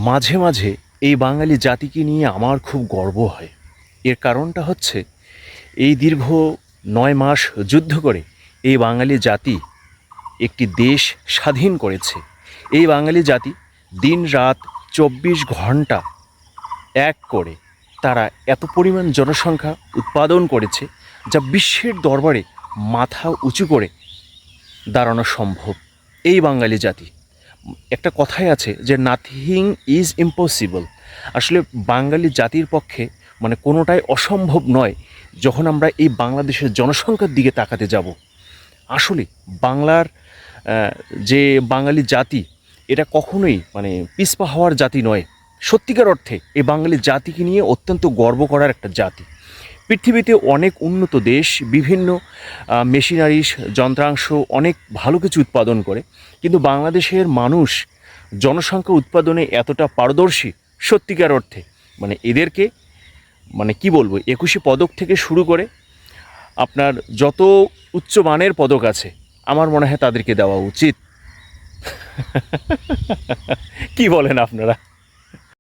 মাঝে মাঝে এই বাঙালি জাতিকে নিয়ে আমার খুব গর্ব হয়। এর কারণটা হচ্ছে এই দীর্ঘ ৯ মাস যুদ্ধ করে এই বাঙালি জাতি একটি দেশ স্বাধীন করেছে। এই বাঙালি জাতি দিন রাত ২৪ ঘন্টা এক করে তারা এত পরিমাণ জনসংখ্যা উৎপাদন করেছে, যা বিশ্বের দরবারে মাথা উঁচু করে দাঁড়ানো সম্ভব। এই বাঙালি জাতি, একটা কথাই আছে যে নাথিং ইজ ইম্পসিবল। আসলে বাঙালি জাতির পক্ষে কোনোটাই অসম্ভব নয়। যখন আমরা এই বাংলাদেশের জনসংখ্যার দিকে তাকাতে যাব, আসলে বাংলার যে বাঙালি জাতি, এটা কখনোই পিছপা হওয়ার জাতি নয়। সত্যিকার অর্থে এই বাঙালি জাতিকে নিয়ে অত্যন্ত গর্ব করার একটা জাতি। পৃথিবীতে অনেক উন্নত দেশ বিভিন্ন মেশিনারিজ, যন্ত্রাংশ, অনেক ভালো কিছু উৎপাদন করে, কিন্তু বাংলাদেশের মানুষ জনসংখ্যা উৎপাদনে এতটা পারদর্শী, সত্যিকার অর্থে এদেরকে কি বলবো, ২১শে পদক থেকে শুরু করে আপনার যত উচ্চমানের পদক আছে, আমার মনে হয় তাদেরকে দেওয়া উচিত। কি বলেন আপনারা?